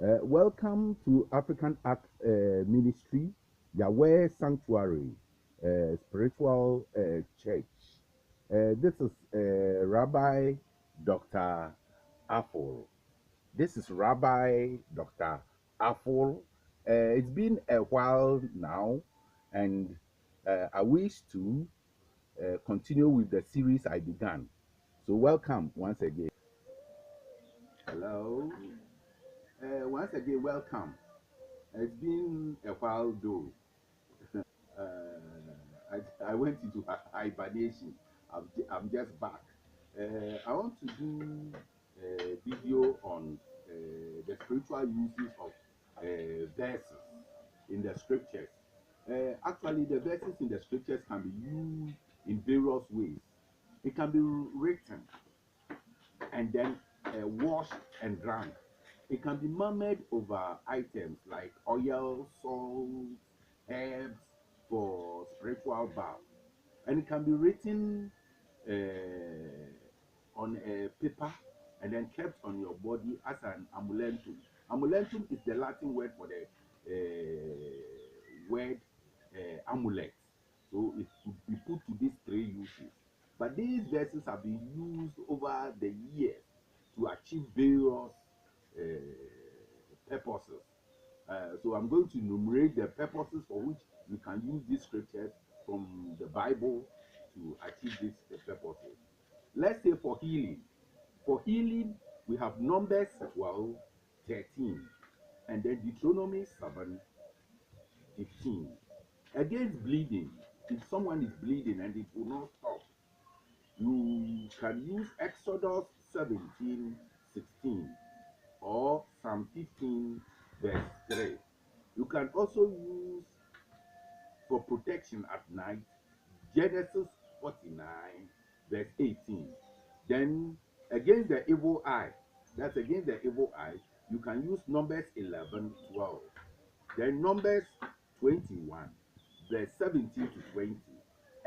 Welcome to African Art Ministry, Yahweh Sanctuary, Spiritual Church. This is Rabbi Dr. Aful. This is Rabbi Dr. Aful. It's been a while now, and I wish to continue with the series I began. So, welcome once again. Hello. Once again, welcome. It's been a while though. I went into hibernation. I'm just back. I want to do a video on the spiritual uses of verses in the scriptures. Actually, the verses in the scriptures can be used in various ways. It can be written and then washed and drank. It can be murmured over items like oil, salt, herbs for spiritual bath. And it can be written on a paper and then kept on your body as an amuletum. Amuletum is the Latin word for the word amulet. So it could be put to these three uses. But these verses have been used over the years to achieve various purposes. So I'm going to enumerate the purposes for which we can use these scriptures from the Bible to achieve these purposes. Let's say for healing. For healing, we have Numbers 12, 13, and then Deuteronomy 7, 15. Against bleeding, if someone is bleeding and it will not stop, you can use Exodus 17, 16 or Psalm 15, verse 3. You can also use for protection at night Genesis 49, verse 18. Then against the evil eye, that's against the evil eye, you can use Numbers 11, 12. Then Numbers 21, verse 17 to 20.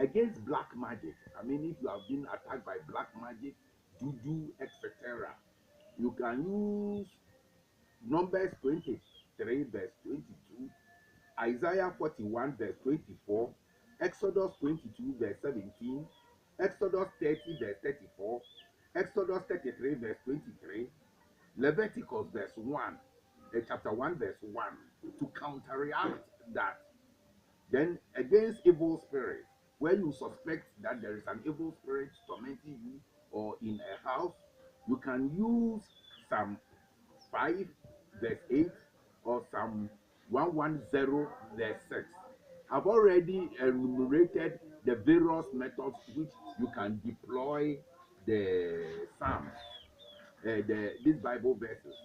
Against black magic, I mean, if you have been attacked by black magic, juju, etc., you can use Numbers 23, verse 22, Isaiah 41, verse 24, Exodus 22, verse 17, Exodus 30, verse 34, Exodus 33, verse 23, Leviticus, verse 1, chapter 1, verse 1, to counteract that. Then against evil spirits, where you suspect that there is an evil spirit tormenting you or in a house, you can use Psalm 5, verse 8, or Psalm 110, verse 6. I've already enumerated the various methods which you can deploy the Psalms, these Bible verses.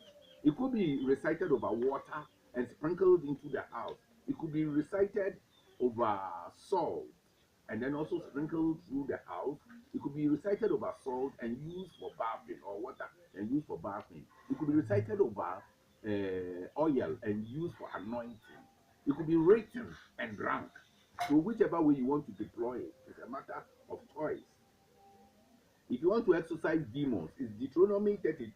It could be recited over water and sprinkled into the house. It could be recited over salt and then also sprinkled through the house. It could be recited over salt and used for bathing, or water and used for bathing. It could be recited over oil and used for anointing. It could be written and drunk. So whichever way you want to deploy it, it's a matter of choice. If you want to exorcise demons, it's Deuteronomy 32,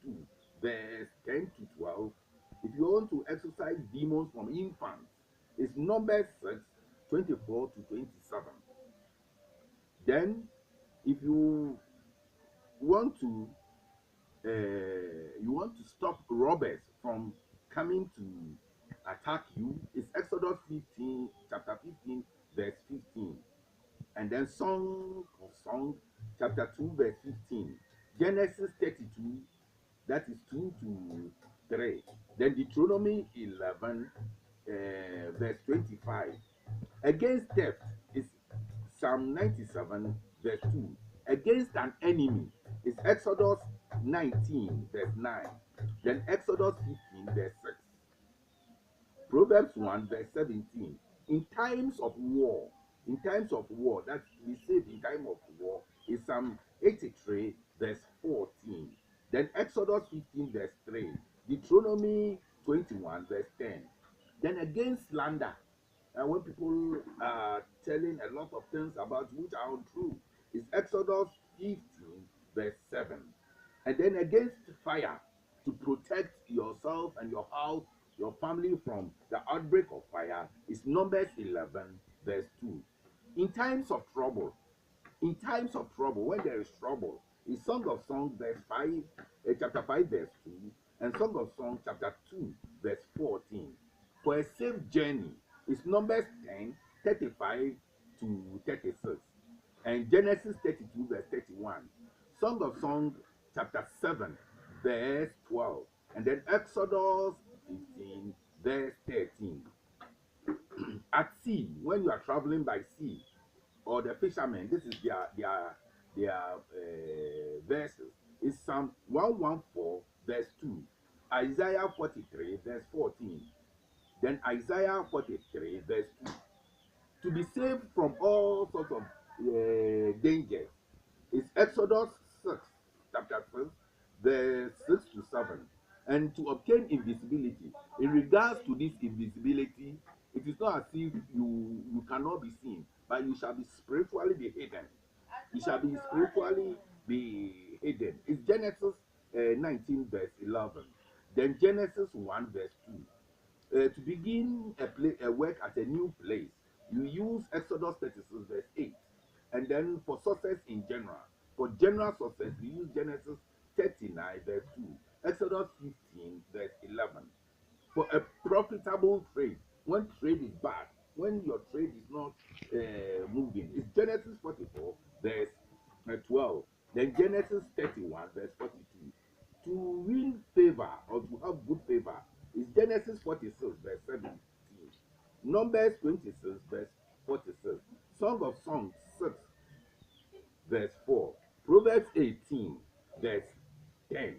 verse 10 to 12. If you want to exorcise demons from infants, it's Numbers 6, 24 to 27. Then, if want to you want to stop robbers from coming to attack you, it's Exodus 15, chapter 15, verse 15. And then Song of Song, chapter 2, verse 15. Genesis 32, that is 2 to 3. Then Deuteronomy 11, verse 25. Against theft is Psalm 97, verse 2. Against an enemy is Exodus 19, verse 9. Then Exodus 15, verse 6. Proverbs 1, verse 17. In times of war, that's we save in time of war, is Psalm 83, verse 14. Then Exodus 15, verse 3. Deuteronomy 21, verse 10. Then against slander, and when people are telling a lot of things about which are untrue, is Exodus 15, verse 7. And then against fire, to protect yourself and your house, your family from the outbreak of fire is Numbers 11, verse 2. In times of trouble, when there is trouble, is Song of Songs, verse 5, chapter 5, verse 2, and Song of Songs, chapter 2, verse 14. For a safe journey is Numbers 10, 35 to 36, and Genesis 32, verse 31. Song of Songs, chapter 7, verse 12, and then Exodus 15, verse 13. At sea, when you are traveling by sea, or the fishermen, this is their verses. It's Psalm 114, verse 2, Isaiah 43, verse 14, then Isaiah 43, verse 2. To be saved from all sorts of dangers is Exodus 6, chapter 6, verse 6 to 7. And to obtain invisibility, in regards to this invisibility, it is not as if you cannot be seen, but you shall be spiritually be hidden. You shall be spiritually be hidden. It's Genesis 19, verse 11. Then Genesis 1, verse 2. To begin a work at a new place, you use Exodus 36, verse 8. And then for success in general, for general success, you use Genesis 39, verse 2. Exodus 15, verse 11. For a profitable trade, when trade is bad, when your trade is not moving, it's Genesis 44, verse 12. Then Genesis 31, verse 42. To win favor or to have good favor is Genesis 46, verse 17. Numbers 26, verse 46. Song of Songs 6, verse 4. Proverbs 18, verse 10.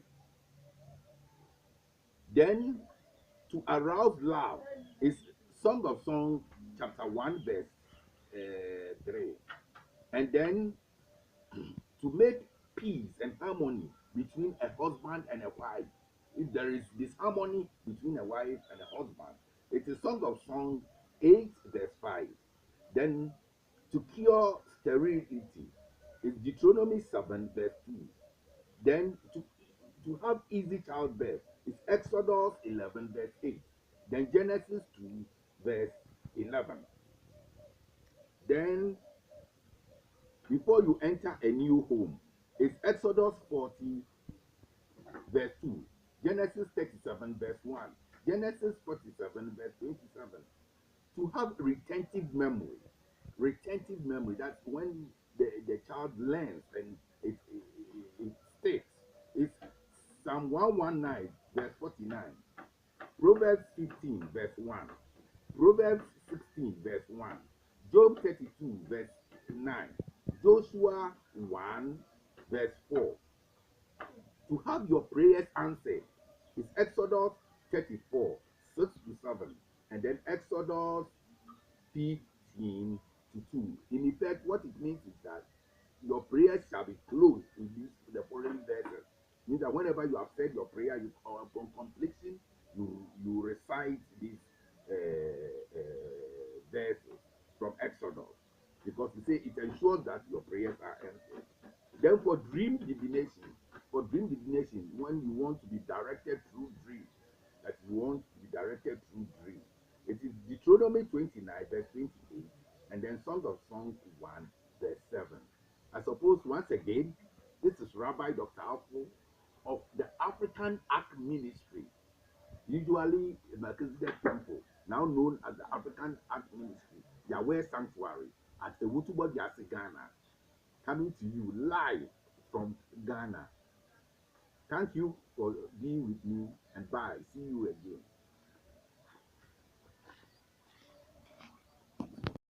Then to arouse love is Song of Songs chapter 1, verse 3. And then to make peace and harmony between a husband and a wife. If there is disharmony between a wife and a husband, it is Song of Songs 8, verse 5. Then to cure sterility is Deuteronomy 7, verse 2. Then to have easy childbirth is Exodus 11, verse 8. Then Genesis 2, verse 11. Then before you enter a new home, it's Exodus 40, verse 2. Genesis 37, verse 1. Genesis 47, verse 27. To have retentive memory, that's when the child learns and it sticks. It's Psalm 119, verse 49. Proverbs 15, verse 1. Proverbs 16, verse 1. Job 32, verse 9. Joshua 1, verse 4. To have your prayers answered is Exodus 34, 6 to 7. And then Exodus 15 to 2. In effect, what it means is that your prayers shall be closed in the following verses. It means that whenever you have said your prayer, upon completion, you recite these verses from Exodus. Because you say it ensures that your prayers are answered. Then for dream divination, when you want to be directed through dream, it is Deuteronomy 29, verse 28, and then Song of Songs 1, verse 7. I suppose once again, this is Rabbi Dr. Alfo of the African Ark Ministry, usually a Melchizedek Temple, now known as the African Ark Ministry, Yahweh Sanctuary at the Wutubo Diasi, Ghana, coming to you live from Ghana. Thank you for being with me, and bye. See you again.